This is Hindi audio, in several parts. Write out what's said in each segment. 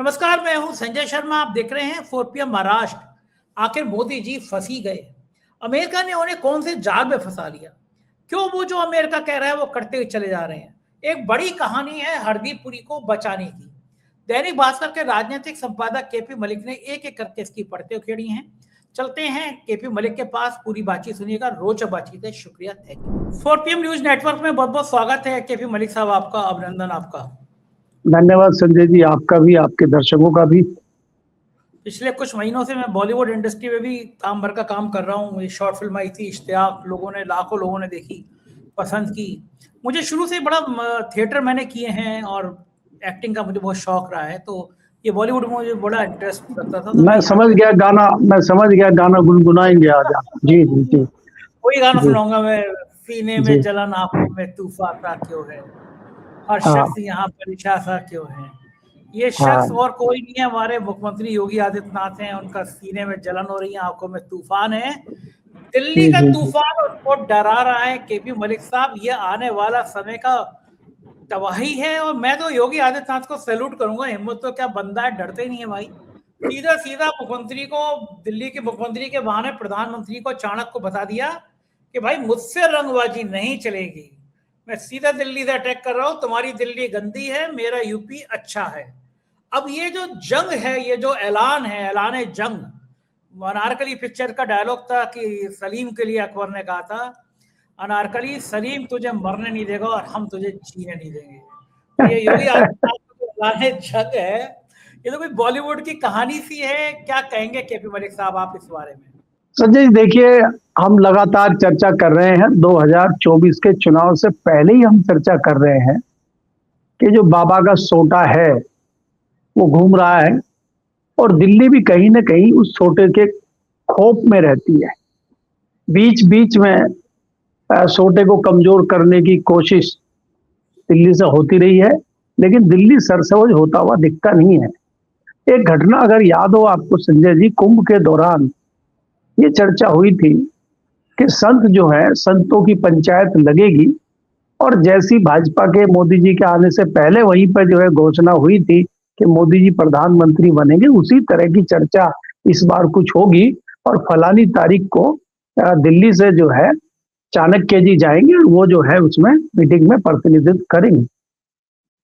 नमस्कार, मैं हूं संजय शर्मा। आप देख रहे हैं 4 PM महाराष्ट्र। आखिर मोदी जी फंस ही गए। अमेरिका ने उन्हें कौन से जाल में फंसा लिया? क्यों वो जो अमेरिका कह रहा है वो करते हुए चले जा रहे हैं? एक बड़ी कहानी है हरदीप पुरी को बचाने की। दैनिक भास्कर के राजनीतिक संपादक केपी मलिक ने एक एक करके इसकी परतें उखेड़ी हैं। चलते हैं केपी मलिक के पास, पूरी बातचीत सुनिएगा। रोचक बातचीत है। शुक्रिया, thank you. 4 PM news network में बहुत बहुत स्वागत है केपी मलिक साहब, आपका अभिनंदन। आपका धन्यवाद संजय जी, आपका भी, आपके दर्शकों का भी। पिछले कुछ महीनों से मैं बॉलीवुड इंडस्ट्री में भी काम भर का काम कर रहा हूँ। ये शॉर्ट फिल्म आई थी इश्तियाक, लाखों लोगों ने देखी, पसंद की। मुझे शुरू से बड़ा थिएटर मैंने किए हैं और एक्टिंग का मुझे बहुत शौक रहा है, तो ये बॉलीवुड में मुझे बड़ा इंटरेस्ट लगता था। तो मैं समझ गया गाना गुनगुनाएंगे आज आप। जी जी जी, वही गाना जी सुनाऊंगा मैं। सीने में जी। जलन, आंखों में तूफान सा क्यों है, हर हाँ शख्स यहाँ परेशान सा क्यों है। ये शख्स हाँ और कोई नहीं है, हमारे मुख्यमंत्री योगी आदित्यनाथ हैं। उनका सीने में जलन हो रही है, आंखों में तूफान है। दिल्ली जी का जी जी। तूफान उनको डरा रहा है केपी मलिक साहब। ये आने वाला समय का तबाही है। और मैं तो योगी आदित्यनाथ को सैल्यूट करूंगा। हिम्मत तो क्या, बंदा है, डरते नहीं है भाई। सीधा सीधा मुख्यमंत्री को, दिल्ली के मुख्यमंत्री के बहाने प्रधानमंत्री को, चाणक्य को बता दिया कि भाई मुझसे रंगबाजी नहीं चलेगी। मैं सीधा दिल्ली से अटैक कर रहा हूं। तुम्हारी दिल्ली गंदी है, मेरा यूपी अच्छा है। अब ये जो जंग है, ये जो ऐलान है, ऐलान जंग, अनारकली पिक्चर का डायलॉग था कि सलीम के लिए अकबर ने कहा था, अनारकली सलीम तुझे मरने नहीं देगा और हम तुझे जीने नहीं देंगे। तो ये योगी आदित्यनाथ का जो ऐलान जंग है, ये तो कोई बॉलीवुड की कहानी सी है। क्या कहेंगे केपी मलिक साहब आप इस बारे में? संजय जी देखिए, हम लगातार चर्चा कर रहे हैं। 2024 के चुनाव से पहले ही हम चर्चा कर रहे हैं कि जो बाबा का सोटा है वो घूम रहा है और दिल्ली भी कहीं ना कहीं उस सोटे के खौफ में रहती है। बीच बीच में सोटे को कमजोर करने की कोशिश दिल्ली से होती रही है, लेकिन दिल्ली सरसबज होता हुआ दिखता नहीं है। एक घटना अगर याद हो आपको संजय जी, कुंभ के दौरान ये चर्चा हुई थी कि संत जो है, संतों की पंचायत लगेगी, और जैसी भाजपा के मोदी जी के आने से पहले वहीं पर जो है घोषणा हुई थी कि मोदी जी प्रधानमंत्री बनेंगे, उसी तरह की चर्चा इस बार कुछ होगी। और फलानी तारीख को दिल्ली से जो है चाणक्य जी जाएंगे और वो जो है उसमें मीटिंग में प्रतिनिधित्व करेंगे।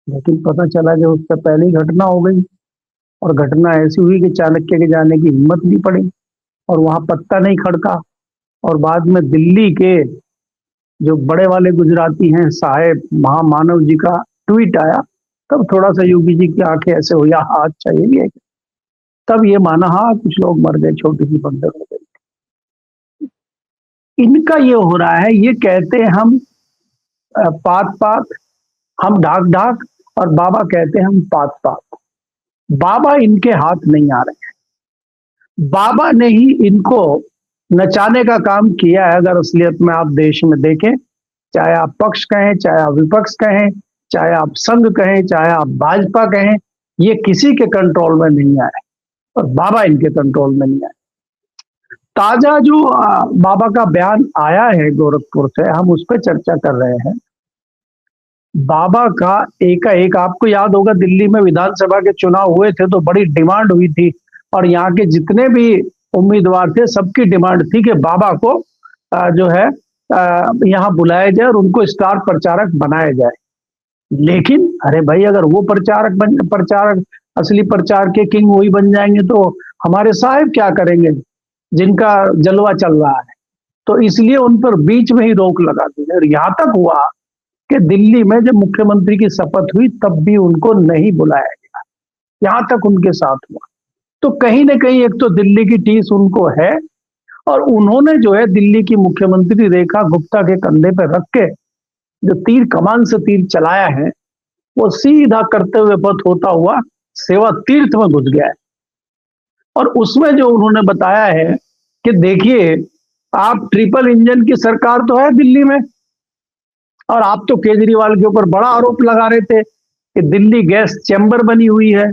लेकिन पता चला कि उससे पहले ही घटना हो गई, और घटना ऐसी हुई कि चाणक्य के जाने की हिम्मत नहीं पड़ी और वहां पत्ता नहीं खड़का। और बाद में दिल्ली के जो बड़े वाले गुजराती हैं, साहेब महामानव जी का ट्वीट आया, तब थोड़ा सा योगी जी की आंखें ऐसे हुई, हाँ अच्छा ये भी है। तब ये माना, हाँ कुछ लोग मर गए, छोटी सी बंदर हो गई। इनका ये हो रहा है, ये कहते हैं हम पात पात, हम ढाक ढाक, और बाबा कहते हैं हम पात पात। बाबा इनके हाथ नहीं आ रहे हैं। बाबा ने ही इनको नचाने का काम किया है। अगर असलियत में आप देश में देखें, चाहे आप पक्ष कहें, चाहे आप विपक्ष कहें, चाहे आप संघ कहें, चाहे आप भाजपा कहें, ये किसी के कंट्रोल में नहीं आए और बाबा इनके कंट्रोल में नहीं आए। ताजा जो बाबा का बयान आया है गोरखपुर से, हम उस पर चर्चा कर रहे हैं। बाबा का एकाएक, आपको याद होगा दिल्ली में विधानसभा के चुनाव हुए थे तो बड़ी डिमांड हुई थी, और यहाँ के जितने भी उम्मीदवार थे सबकी डिमांड थी कि बाबा को जो है यहाँ बुलाया जाए और उनको स्टार प्रचारक बनाया जाए। लेकिन अरे भाई, अगर वो प्रचारक असली प्रचार के किंग वही बन जाएंगे तो हमारे साहब क्या करेंगे जिनका जलवा चल रहा है? तो इसलिए उन पर बीच में ही रोक लगा दी। और यहाँ तक हुआ कि दिल्ली में जब मुख्यमंत्री की शपथ हुई तब भी उनको नहीं बुलाया गया, यहाँ तक उनके साथ हुआ। तो कहीं ना कहीं एक तो दिल्ली की टीस उनको है, और उन्होंने जो है दिल्ली की मुख्यमंत्री रेखा गुप्ता के कंधे पर रख के जो तीर कमान से तीर चलाया है, वो सीधा करते हुए पथ होता हुआ सेवा तीर्थ में घुस गया है। और उसमें जो उन्होंने बताया है कि देखिए, आप ट्रिपल इंजन की सरकार तो है दिल्ली में, और आप तो केजरीवाल के ऊपर बड़ा आरोप लगा रहे थे कि दिल्ली गैस चैम्बर बनी हुई है,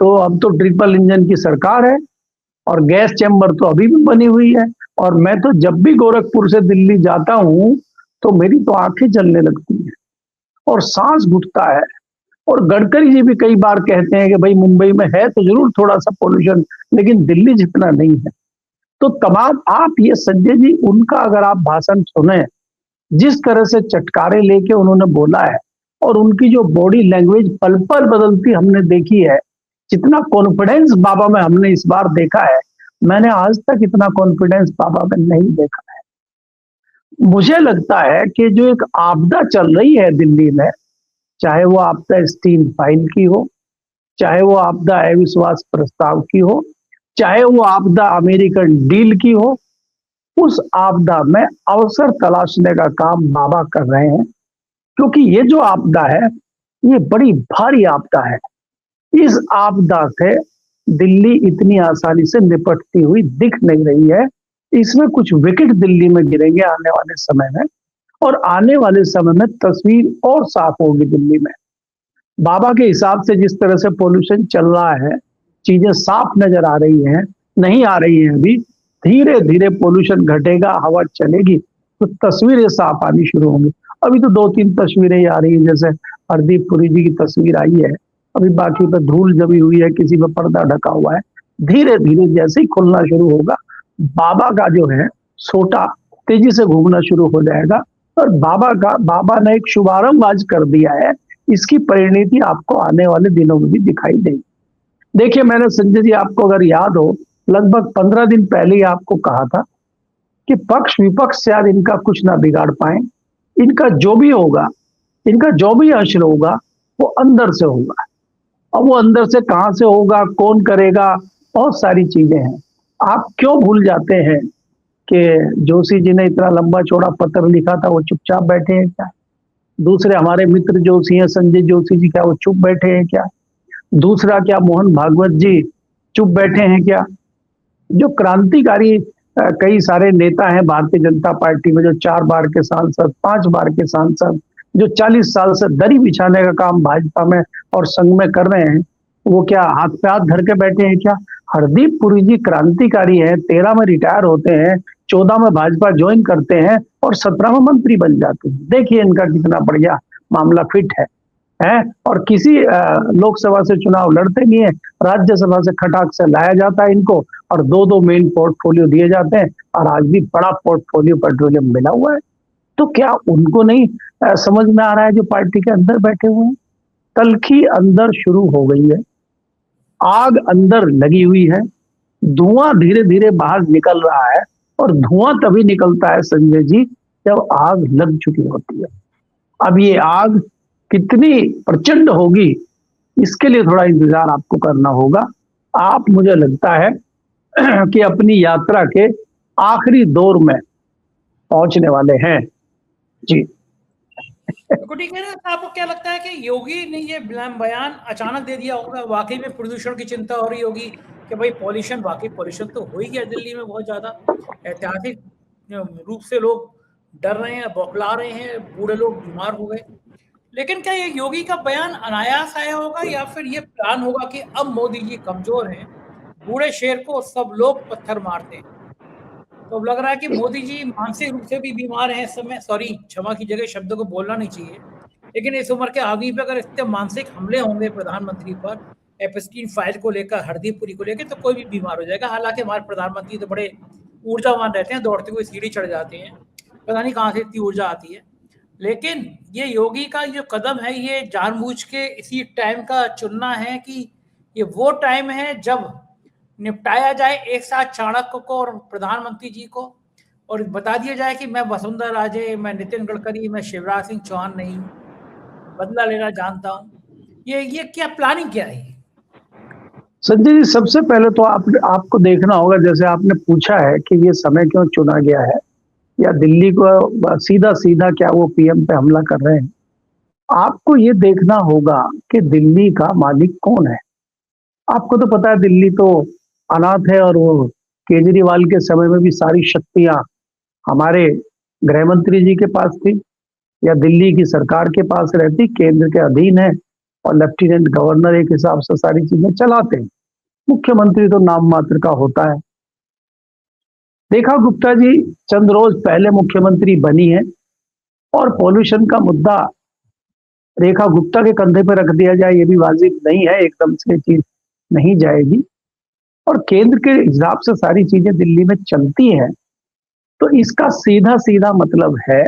तो अब तो ट्रिपल इंजन की सरकार है और गैस चैम्बर तो अभी भी बनी हुई है। और मैं तो जब भी गोरखपुर से दिल्ली जाता हूं तो मेरी तो आंखें जलने लगती हैं और सांस घुटता है। और गडकरी जी भी कई बार कहते हैं कि भाई मुंबई में है तो जरूर थोड़ा सा पोल्यूशन, लेकिन दिल्ली जितना नहीं है। तो तमाम आप ये संजय जी उनका अगर आप भाषण सुने, जिस तरह से चटकारे लेके उन्होंने बोला है और उनकी जो बॉडी लैंग्वेज पल पल बदलती हमने देखी है, जितना कॉन्फिडेंस बाबा में हमने इस बार देखा है, मैंने आज तक इतना कॉन्फिडेंस बाबा में नहीं देखा है। मुझे लगता है कि जो एक आपदा चल रही है दिल्ली में, चाहे वो आपदा स्टील फाइल की हो, चाहे वो आपदा अविश्वास प्रस्ताव की हो, चाहे वो आपदा अमेरिकन डील की हो, उस आपदा में अवसर तलाशने का काम बाबा कर रहे हैं। क्योंकि ये जो आपदा है, ये बड़ी भारी आपदा है। इस आपदा से दिल्ली इतनी आसानी से निपटती हुई दिख नहीं रही है। इसमें कुछ विकेट दिल्ली में गिरेंगे आने वाले समय में, और आने वाले समय में तस्वीर और साफ होगी दिल्ली में। बाबा के हिसाब से जिस तरह से पोल्यूशन चल रहा है, चीजें साफ नजर आ रही हैं, नहीं आ रही हैं अभी, धीरे धीरे पोल्यूशन घटेगा, हवा चलेगी तो तस्वीरें साफ आनी शुरू होंगी। अभी तो 2-3 तस्वीरें ही आ रही हैं, जैसे हरदीप पुरी जी की तस्वीर आई है, अभी बाकी पे धूल जमी हुई है, किसी पे पर्दा ढका हुआ है। धीरे धीरे जैसे ही खुलना शुरू होगा, बाबा का जो है सोटा तेजी से घूमना शुरू हो जाएगा। और बाबा ने एक शुभारंभ आज कर दिया है, इसकी परिणति आपको आने वाले दिनों में भी दिखाई देगी। देखिए, मैंने संजय जी आपको अगर याद हो, लगभग 15 दिन पहले ही आपको कहा था कि पक्ष विपक्ष शायद इनका कुछ ना बिगाड़ पाए। इनका जो भी होगा, इनका जो भी हश्र होगा, वो अंदर से होगा। अब वो अंदर से कहां से होगा, कौन करेगा, बहुत सारी चीजें हैं। आप क्यों भूल जाते हैं कि जोशी जी ने इतना लंबा चौड़ा पत्र लिखा था, वो चुपचाप बैठे हैं क्या? दूसरे हमारे मित्र जोशी हैं, संजय जोशी जी, क्या वो चुप बैठे हैं क्या? दूसरा, क्या मोहन भागवत जी चुप बैठे हैं क्या? जो क्रांतिकारी कई सारे नेता हैं भारतीय जनता पार्टी में, जो 4 बार के सांसद, 5 बार के सांसद, जो 40 साल से दरी बिछाने का काम भाजपा में और संघ में कर रहे हैं, वो क्या हाथ पे हाथ धर के बैठे हैं क्या? हरदीप पुरी जी क्रांतिकारी हैं, 13 में रिटायर होते हैं, 14 में भाजपा ज्वाइन करते हैं और 17 में मंत्री बन जाते हैं। देखिए इनका कितना बढ़िया मामला फिट है। और किसी लोकसभा से चुनाव लड़ते नहीं है, राज्यसभा से खटाक से लाया जाता है इनको, और 2-2 मेन पोर्टफोलियो दिए जाते हैं, और आज भी बड़ा पोर्टफोलियो पेट्रोलियम मिला हुआ है। तो क्या उनको नहीं समझ में आ रहा है जो पार्टी के अंदर बैठे हुए हैं? तलखी अंदर शुरू हो गई है, आग अंदर लगी हुई है, धुआं धीरे धीरे बाहर निकल रहा है, और धुआं तभी निकलता है संजय जी जब आग लग चुकी होती है। अब ये आग कितनी प्रचंड होगी, इसके लिए थोड़ा इंतजार आपको करना होगा। आप, मुझे लगता है कि अपनी यात्रा के आखिरी दौर में पहुंचने वाले हैं। जी तो ठीक है ना, आपको क्या लगता है कि योगी ने ये बयान अचानक दे दिया होगा? वाकई में प्रदूषण की चिंता हो रही होगी कि भाई पॉल्यूशन, वाकई पॉल्यूशन तो हो ही गया दिल्ली में बहुत ज्यादा, ऐतिहासिक रूप से लोग डर रहे हैं, बौखला रहे हैं, बूढ़े लोग बीमार हो गए। लेकिन क्या ये योगी का बयान अनायास आया होगा, या फिर ये प्लान होगा कि अब मोदी जी कमजोर हैं, बूढ़े शेर को सब लोग पत्थर मारते हैं? तो अब लग रहा है कि मोदी जी मानसिक रूप से भी बीमार हैं इस समय। सॉरी, क्षमा की जगह शब्द को बोलना नहीं चाहिए, लेकिन इस उम्र के आदमी पे अगर इतने मानसिक हमले होंगे प्रधानमंत्री पर, एपस्टीन फाइल को लेकर, हरदीप पुरी को लेकर, तो कोई भी बीमार हो जाएगा। हालांकि हमारे प्रधानमंत्री तो बड़े ऊर्जावान रहते हैं, दौड़ते हुए सीढ़ी चढ़ जाते हैं, पता नहीं कहाँ से इतनी ऊर्जा आती है। लेकिन ये योगी का जो कदम है, ये जानबूझ के इसी टाइम का चुनना है कि ये वो टाइम है जब निपटाया जाए एक साथ चाणक्य को और प्रधानमंत्री जी को, और बता दिया जाए कि मैं वसुंधरा राजे, मैं नितिन गडकरी, मैं शिवराज सिंह चौहान नहीं, बदला लेना जानता हूँ। ये क्या प्लानिंग क्या है? संजय जी, सबसे पहले तो आपको देखना होगा, जैसे आपने पूछा है कि ये समय क्यों चुना गया है, या दिल्ली को सीधा सीधा क्या वो पीएम पे हमला कर रहे हैं। आपको ये देखना होगा कि दिल्ली का मालिक कौन है। आपको तो पता है दिल्ली तो अनाथ है, और वो केजरीवाल के समय में भी सारी शक्तियां हमारे गृह मंत्री जी के पास थी, या दिल्ली की सरकार के पास रहती, केंद्र के अधीन है, और लेफ्टिनेंट गवर्नर एक हिसाब से सारी चीजें चलाते हैं। मुख्यमंत्री तो नाम मात्र का होता है। देखा गुप्ता जी चंद रोज पहले मुख्यमंत्री बनी है, और पॉल्यूशन का मुद्दा रेखा गुप्ता के कंधे पर रख दिया जाए, ये भी वाजिब नहीं है, एकदम से चीज नहीं जाएगी। और केंद्र के हिसाब से सारी चीजें दिल्ली में चलती हैं। तो इसका सीधा सीधा मतलब है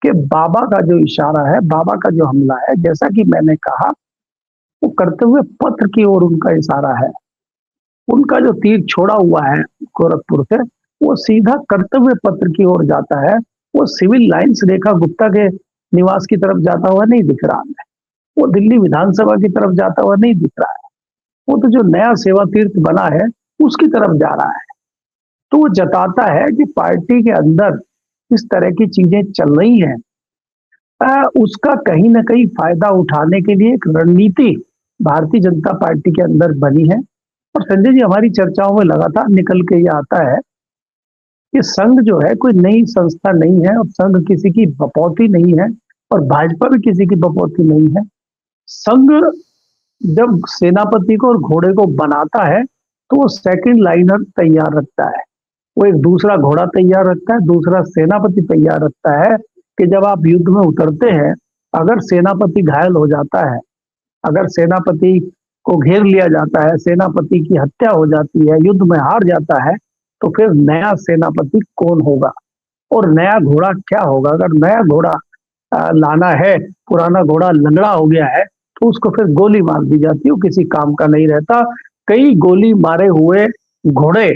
कि बाबा का जो इशारा है, बाबा का जो हमला है, जैसा कि मैंने कहा, वो कर्तव्य पत्र की ओर उनका इशारा है। उनका जो तीर छोड़ा हुआ है गोरखपुर से, वो सीधा कर्तव्य पत्र की ओर जाता है। वो सिविल लाइन्स रेखा गुप्ता के निवास की तरफ जाता हुआ नहीं दिख रहा है, वो दिल्ली विधानसभा की तरफ जाता हुआ नहीं दिख रहा है, वो तो जो नया सेवा तीर्थ बना है उसकी तरफ जा रहा है। तो वो जताता है कि पार्टी के अंदर इस तरह की चीजें चल रही हैं। उसका कहीं ना कहीं फायदा उठाने के लिए एक रणनीति भारतीय जनता पार्टी के अंदर बनी है। और संजय जी, हमारी चर्चाओं में लगातार निकल के ये आता है कि संघ जो है कोई नई संस्था नहीं है, और संघ किसी की बपौती नहीं है, और भाजपा भी किसी की बपौती नहीं है। संघ जब सेनापति को और घोड़े को बनाता है तो वो सेकंड लाइनर तैयार रखता है, वो एक दूसरा घोड़ा तैयार रखता है, दूसरा सेनापति तैयार रखता है कि जब आप युद्ध में उतरते हैं, अगर सेनापति घायल हो जाता है, अगर सेनापति को घेर लिया जाता है, सेनापति की हत्या हो जाती है, युद्ध में हार जाता है, तो फिर नया सेनापति कौन होगा और नया घोड़ा क्या होगा। अगर नया घोड़ा लाना है, पुराना घोड़ा लंगड़ा हो गया है, तो उसको फिर गोली मार दी जाती है, वो किसी काम का नहीं रहता। कई गोली मारे हुए घोड़े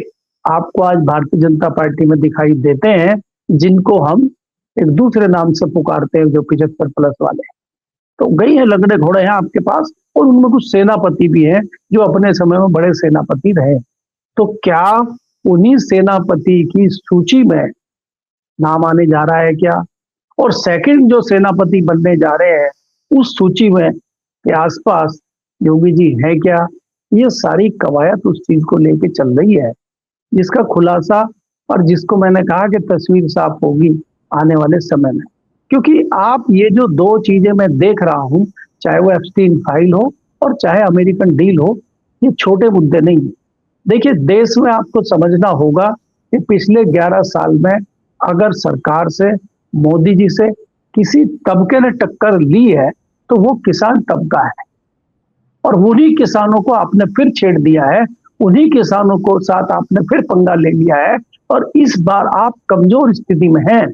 आपको आज भारतीय जनता पार्टी में दिखाई देते हैं, जिनको हम एक दूसरे नाम से पुकारते हैं, जो 75+ वाले। तो गई है लंगड़े घोड़े हैं आपके पास, और उनमें कुछ सेनापति भी हैं जो अपने समय में बड़े सेनापति रहे। तो क्या उन्हीं सेनापति की सूची में नाम आने जा रहा है क्या? और सेकंड जो सेनापति बनने जा रहे हैं, उस सूची में के आसपास योगी जी है क्या? ये सारी कवायद उस चीज को लेके चल रही है, जिसका खुलासा और जिसको मैंने कहा कि तस्वीर साफ होगी आने वाले समय में। क्योंकि आप ये जो दो चीजें मैं देख रहा हूं, चाहे वो एप्स्टीन फाइल हो और चाहे अमेरिकन डील हो, ये छोटे मुद्दे नहीं है। देखिए, देश में आपको समझना होगा कि पिछले 11 साल में अगर सरकार से, मोदी जी से किसी तबके ने टक्कर ली है तो वो किसान तबका है। और उन्हीं किसानों को आपने फिर छेड़ दिया है, उन्हीं किसानों को साथ आपने फिर पंगा ले लिया है, और इस बार आप कमजोर स्थिति में हैं।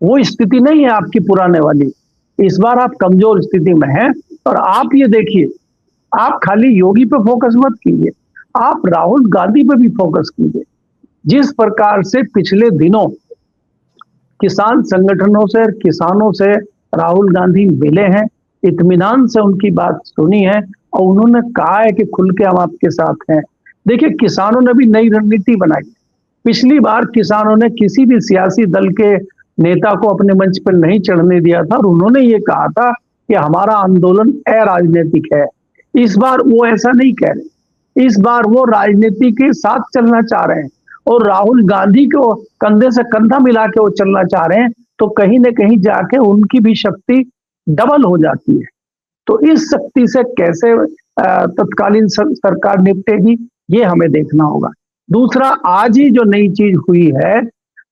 वो स्थिति नहीं है आपकी पुराने वाली, इस बार आप कमजोर स्थिति में हैं। और आप ये देखिए, आप खाली योगी पे फोकस मत कीजिए, आप राहुल गांधी पे भी फोकस कीजिए। जिस प्रकार से पिछले दिनों किसान संगठनों से, किसानों से राहुल गांधी मिले हैं, इत्मीनान से उनकी बात सुनी है, और उन्होंने कहा है कि खुल के हम आपके साथ हैं। देखिए, किसानों ने भी नई रणनीति बनाई। पिछली बार किसानों ने किसी भी सियासी दल के नेता को अपने मंच पर नहीं चढ़ने दिया था, और उन्होंने ये कहा था कि हमारा आंदोलन अराजनीतिक है। इस बार वो ऐसा नहीं कह रहे, इस बार वो राजनीति के साथ चलना चाह रहे हैं, और राहुल गांधी को कंधे से कंधा मिला के वो चलना चाह रहे हैं। तो कहीं न कहीं जाके उनकी भी शक्ति डबल हो जाती है। तो इस शक्ति से कैसे तत्कालीन सरकार निपटेगी, ये हमें देखना होगा। दूसरा, आज ही जो नई चीज हुई है,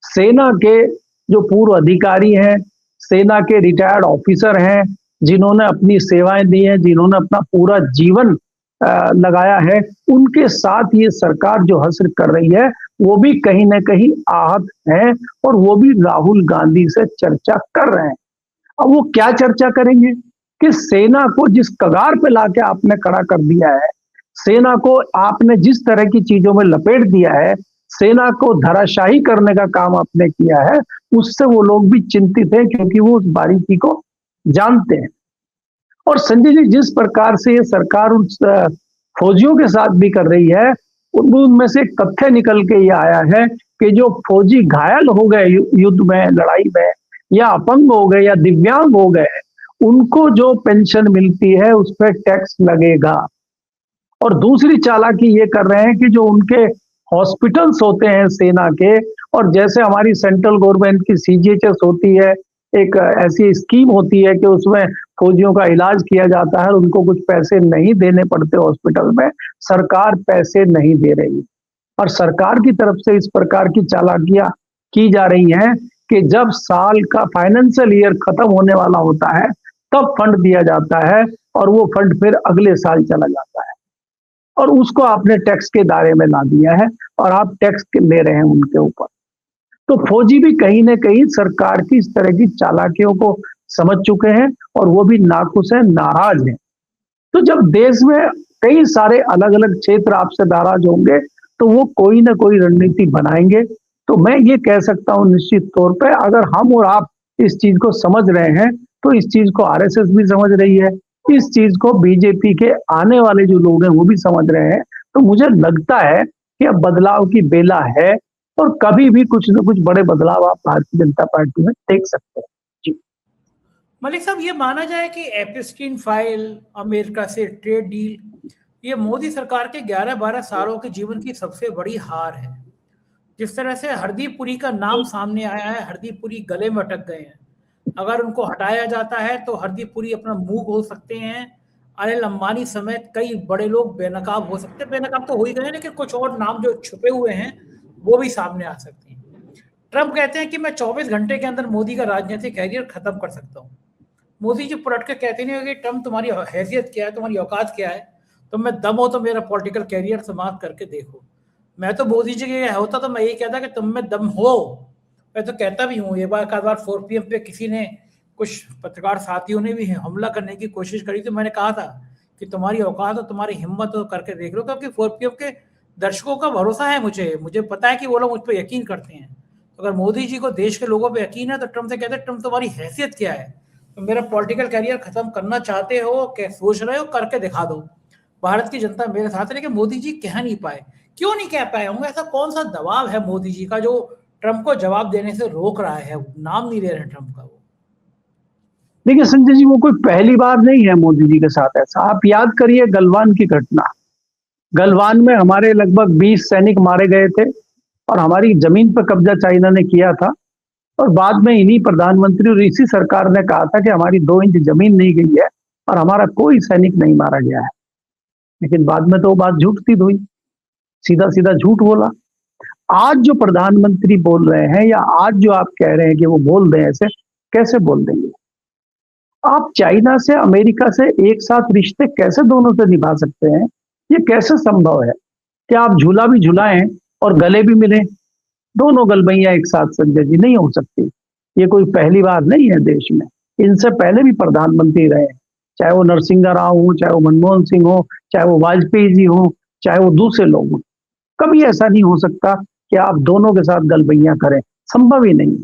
सेना के जो पूर्व अधिकारी हैं, सेना के रिटायर्ड ऑफिसर हैं, जिन्होंने अपनी सेवाएं दी हैं, जिन्होंने अपना पूरा जीवन लगाया है, उनके साथ ये सरकार जो हश्र कर रही है, वो भी कहीं ना कहीं आहत है, और वो भी राहुल गांधी से चर्चा कर रहे हैं। अब वो क्या चर्चा करेंगे कि सेना को जिस कगार पे लाके आपने खड़ा कर दिया है, सेना को आपने जिस तरह की चीजों में लपेट दिया है, सेना को धराशाही करने का काम आपने किया है, उससे वो लोग भी चिंतित हैं, क्योंकि वो उस बारीकी को जानते हैं। और संजय जी, जिस प्रकार से ये सरकार उस फौजियों के साथ भी कर रही है, उनमें से तथ्य निकल के ये आया है कि जो फौजी घायल हो गए युद्ध में, लड़ाई में, या अपंग हो गए या दिव्यांग हो गए, उनको जो पेंशन मिलती है उस पर टैक्स लगेगा। और दूसरी चालाकी ये कर रहे हैं कि जो उनके हॉस्पिटल्स होते हैं सेना के, और जैसे हमारी सेंट्रल गवर्नमेंट की सीजीएचएस होती है, एक ऐसी स्कीम होती है कि उसमें फौजियों का इलाज किया जाता है, उनको कुछ पैसे नहीं देने पड़ते हॉस्पिटल में, सरकार पैसे नहीं दे रही। और सरकार की तरफ से इस प्रकार की चालाकियां की जा रही हैं कि जब साल का फाइनेंशियल ईयर खत्म होने वाला होता है, तब फंड दिया जाता है और वो फंड फिर अगले साल चला जाता है और उसको आपने टैक्स के दायरे में ला दिया है और आप टैक्स ले रहे हैं उनके ऊपर। तो फौजी भी कहीं न कहीं सरकार की इस तरह की चालाकियों को समझ चुके हैं और वो भी नाखुश हैं, नाराज हैं। तो जब देश में कई सारे अलग-अलग क्षेत्र आपसे नाराज होंगे, तो वो कोई न कोई रणनीति बनाएँगे। तो मैं ये कह सकता हूँ निश्चित तौर पे अगर हम और आप इस चीज़ को समझ रहे हैं, तो इस चीज़ को आरएसएस भी समझ रही है। इस चीज़ को बीजेपी के आने वाले जो लोग हैं वो भी समझ रहे हैं। तो मुझे लगता है कि अब बदलाव की बेला है और कभी भी कुछ न कुछ बड़े बदलाव आप भारतीय जनता पार्टी में देख सकते हैं। जी। मलिक साहब, ये माना जाए कि एप्स्टीन फाइल, अमेरिका से ट्रेड डील, ये मोदी सरकार के 11-12 सालों के जीवन की सबसे बड़ी हार है। जिस तरह से हरदीप पुरी का नाम सामने आया है, हरदीप पुरी गले में अटक गए हैं। अगर उनको हटाया जाता है तो हरदीप पुरी अपना मुंह खोल सकते हैं। अनिल अंबानी समेत कई बड़े लोग बेनकाब हो सकते हैं। बेनकाब तो हो ही गए हैं, लेकिन कुछ और नाम जो छुपे हुए हैं वो भी सामने आ सकते हैं। ट्रंप कहते हैं कि मैं 24 घंटे के अंदर मोदी का राजनीतिक कैरियर खत्म कर सकता हूँ। मोदी जी पलट के कहते नहीं कि ट्रंप तुम्हारी हैसियत क्या है, तुम्हारी औकात क्या है, तो मैं दम हो तो मेरा पॉलिटिकल कैरियर समाप्त करके देखो। मैं तो मोदी जी के होता तो मैं ये कहता कि तुम में दम हो। मैं तो कहता भी हूँ, एक बार 4 PM पे किसी ने, कुछ पत्रकार साथियों ने भी हमला करने की कोशिश करी, तो मैंने कहा था कि तुम्हारी औकात और तुम्हारी हिम्मत हो करके देख लो, क्योंकि 4PM के दर्शकों का भरोसा है मुझे पता है कि वो लोग मुझ पर यकीन करते हैं। तो अगर मोदी जी को देश के लोगों पर यकीन है तो ट्रंप से कहते हैं ट्रंप तुम्हारी हैसियत क्या है, तो मेरा पॉलिटिकल कैरियर खत्म करना चाहते हो, क्या सोच रहे हो, करके दिखा दो। भारत की जनता मेरे साथ है, लेकिन मोदी जी कह नहीं पाए। क्यों नहीं कह पाए होंगे? ऐसा कौन सा दबाव है मोदी जी का जो ट्रंप को जवाब देने से रोक रहा है? नाम नहीं ले रहे ट्रंप का वो। देखिए संजय जी, वो कोई पहली बार नहीं है मोदी जी के साथ ऐसा। आप याद करिए गलवान की घटना। गलवान में हमारे लगभग 20 सैनिक मारे गए थे और हमारी जमीन पर कब्जा चाइना ने किया था और बाद में इन्हीं प्रधानमंत्री और इसी सरकार ने कहा था कि हमारी 2 इंच जमीन नहीं गई है और हमारा कोई सैनिक नहीं मारा गया है। लेकिन बाद में तो वो बात झूठ सिद्ध हुई, सीधा-सीधा झूठ बोला। आज जो प्रधानमंत्री बोल रहे हैं या आज जो आप कह रहे हैं कि वो बोल दें ऐसे, कैसे बोल देंगे? आप चाइना से, अमेरिका से एक साथ रिश्ते कैसे दोनों से निभा सकते हैं? ये कैसे संभव है कि आप झूला भी झुलाएं और गले भी मिलें? दोनों गलबैया एक साथ संजय जी नहीं हो सकती। ये कोई पहली बार नहीं है देश में। इनसे पहले भी प्रधानमंत्री रहे, चाहे वो नरसिंह राव हो, चाहे वो मनमोहन सिंह हो, चाहे वो वाजपेयी जी हो, चाहे वो दूसरे लोग हों। कभी ऐसा नहीं हो सकता कि आप दोनों के साथ गलबैया करें, संभव ही नहीं।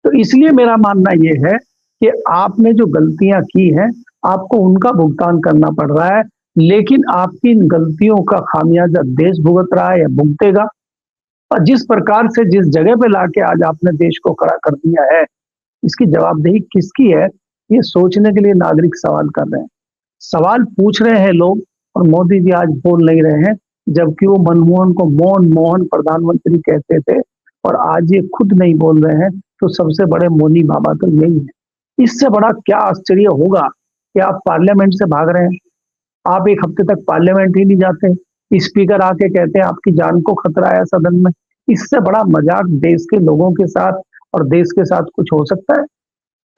तो इसलिए मेरा मानना ये है कि आपने जो गलतियां की हैं, आपको उनका भुगतान करना पड़ रहा है, लेकिन आपकी इन गलतियों का खामियाजा देश भुगत रहा है या भुगतेगा। और जिस प्रकार से जिस जगह पे लाके आज आपने देश को खड़ा कर दिया है, इसकी जवाबदेही किसकी है? ये सोचने के लिए नागरिक सवाल कर रहे हैं। सवाल पूछ रहे हैं लोग और मोदी जी आज बोल नहीं रहे हैं, जबकि वो मनमोहन को मोहन प्रधानमंत्री कहते थे और आज ये खुद नहीं बोल रहे हैं, तो सबसे बड़े मौनी बाबा तो यही है। इससे बड़ा क्या आश्चर्य होगा कि आप पार्लियामेंट से भाग रहे हैं। आप 1 हफ्ते तक पार्लियामेंट ही नहीं जाते। स्पीकर आके कहते हैं आपकी जान को खतरा है सदन में। इससे बड़ा मजाक देश के लोगों के साथ और देश के साथ कुछ हो सकता है?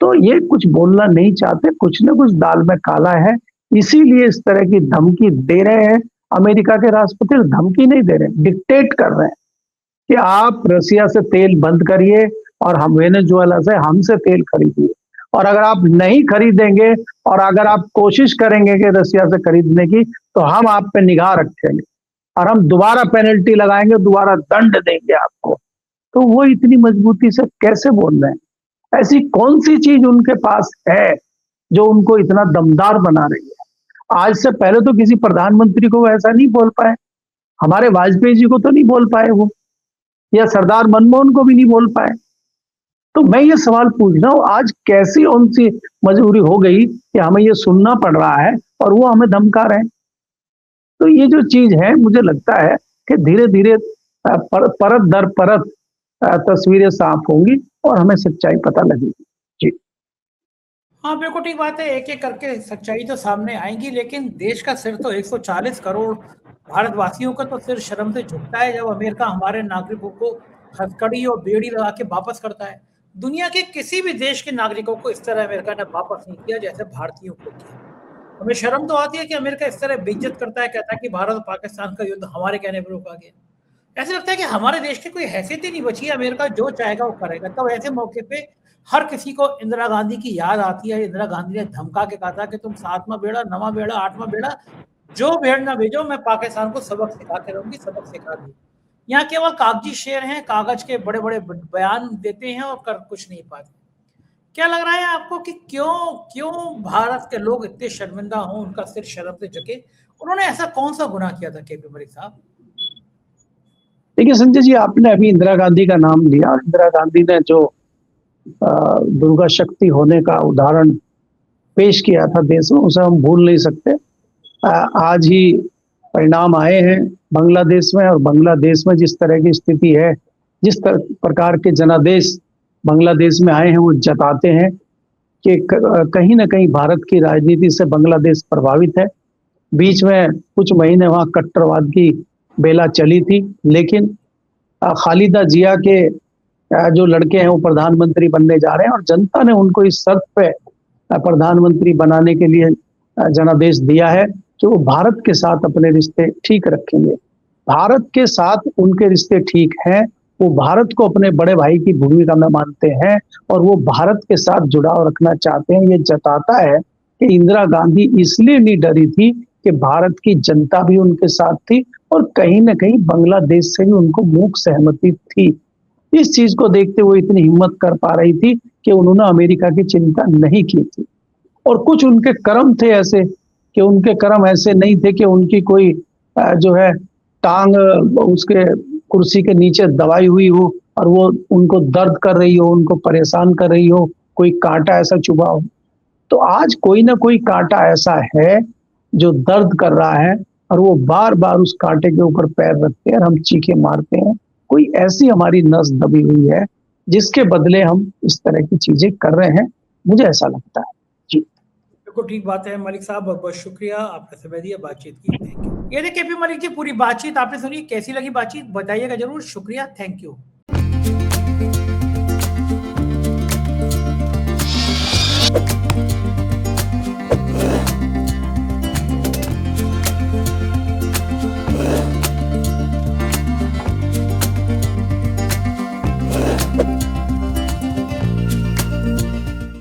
तो ये कुछ बोलना नहीं चाहते, कुछ न कुछ दाल में काला है, इसीलिए इस तरह की धमकी दे रहे हैं। अमेरिका के राष्ट्रपति धमकी नहीं दे रहे, डिक्टेट कर रहे हैं कि आप रसिया से तेल बंद करिए और हम वेनेजुएला से हमसे तेल खरीदिए। और अगर आप नहीं खरीदेंगे और अगर आप कोशिश करेंगे कि रसिया से खरीदने की, तो हम आप पे निगाह रखेंगे और हम दोबारा पेनल्टी लगाएंगे, दोबारा दंड देंगे आपको। तो वो इतनी मजबूती से कैसे बोल रहे हैं? ऐसी कौन सी चीज उनके पास है जो उनको इतना दमदार बना रही है? आज से पहले तो किसी प्रधानमंत्री को वो ऐसा नहीं बोल पाए। हमारे वाजपेयी जी को तो नहीं बोल पाए वो, या सरदार मनमोहन को भी नहीं बोल पाए। तो मैं ये सवाल पूछ रहा हूँ, आज कैसी उनसी मजबूरी हो गई कि हमें ये सुनना पड़ रहा है और वो हमें धमका रहे हैं? तो ये जो चीज है, मुझे लगता है कि धीरे-धीरे परत दर परत तस्वीरें साफ होंगी और हमें सच्चाई पता लगेगी। जी। हाँ, बिल्कुल ठीक बात है। एक-एक करके सच्चाई तो सामने आएगी, लेकिन देश का सिर तो 140 करोड़ भारतवासियों का तो सिर शर्म से झुकता है जब अमेरिका हमारे नागरिकों को हथकड़ी और बेड़ी लगा के वापस करता है। दुनिया के किसी भी देश के नागरिकों को इस तरह अमेरिका ने वापस नहीं किया जैसे भारतीयों को किया। हमें शर्म तो आती है कि अमेरिका इस तरह बेइज्जत करता है, कहता है कि भारत और पाकिस्तान का युद्ध हमारे कहने पर रोका गया। ऐसा लगता है कि हमारे देश की कोई हैसियत ही नहीं बची है, अमेरिका जो चाहेगा वो करेगा। तब ऐसे मौके पे हर किसी को इंदिरा गांधी की याद आती है। इंदिरा गांधी ने धमका के कहा था कि तुम 7वां बेड़ा, 9वां बेड़ा, 8वां बेड़ा जो भेड़ ना भेजो, मैं पाकिस्तान को सबक सिखा के रहूंगी। सबक सिखा दी। यहाँ केवल कागजी शेर हैं, कागज के बड़े बड़े बयान देते हैं और कर कुछ नहीं पाते। क्या लग रहा है आपको कि क्यों भारत के लोग इतने शर्मिंदा हों, उनका सिर शर्म से झुके? उन्होंने ऐसा कौन सा गुनाह किया था केपी मलिक साहब? देखिए संजय जी, आपने अभी इंदिरा गांधी का नाम लिया। इंदिरा गांधी ने जो दुर्गा शक्ति होने का उदाहरण पेश किया था देश में, उसे हम भूल नहीं सकते। आज ही परिणाम आए हैं बांग्लादेश में, और बांग्लादेश में जिस तरह की स्थिति है, जिस प्रकार के जनादेश बांग्लादेश में आए हैं, वो जताते हैं कि कहीं ना कहीं भारत की राजनीति से बांग्लादेश प्रभावित है। बीच में कुछ महीने वहां कट्टरवाद की बेला चली थी, लेकिन खालिदा जिया के जो लड़के हैं वो प्रधानमंत्री बनने जा रहे हैं, और जनता ने उनको इस शर्त पे प्रधानमंत्री बनाने के लिए जनादेश दिया है कि वो भारत के साथ अपने रिश्ते ठीक रखेंगे। भारत के साथ उनके रिश्ते ठीक हैं, वो भारत को अपने बड़े भाई की भूमिका में मानते हैं और वो भारत के साथ जुड़ाव रखना चाहते हैं। ये जताता है कि इंदिरा गांधी इसलिए नहीं डरी थी कि भारत की जनता भी उनके साथ थी और कहीं ना कहीं बांग्लादेश से भी उनको मूक सहमति थी। इस चीज को देखते हुए इतनी हिम्मत कर पा रही थी कि उन्होंने अमेरिका की चिंता नहीं की थी। और कुछ उनके कर्म थे ऐसे कि उनके कर्म ऐसे नहीं थे कि उनकी कोई जो है टांग उसके कुर्सी के नीचे दबाई हुई हो और वो उनको दर्द कर रही हो, उनको परेशान कर रही हो, कोई कांटा ऐसा चुभा हो। तो आज कोई ना कोई कांटा ऐसा है जो दर्द कर रहा है और वो बार बार उस कांटे के ऊपर पैर रखते हैं और हम चीखे मारते हैं। कोई ऐसी हमारी नस दबी हुई है जिसके बदले हम इस तरह की चीजें कर रहे हैं, मुझे ऐसा लगता है। जी बिल्कुल ठीक बात है मलिक साहब, बहुत बहुत शुक्रिया, आपने समय दिया, बातचीत की। Thank you. ये देखिए केपी मलिक जी, पूरी बातचीत आपने सुनी, कैसी लगी बातचीत बताइएगा जरूर। शुक्रिया, थैंक यू।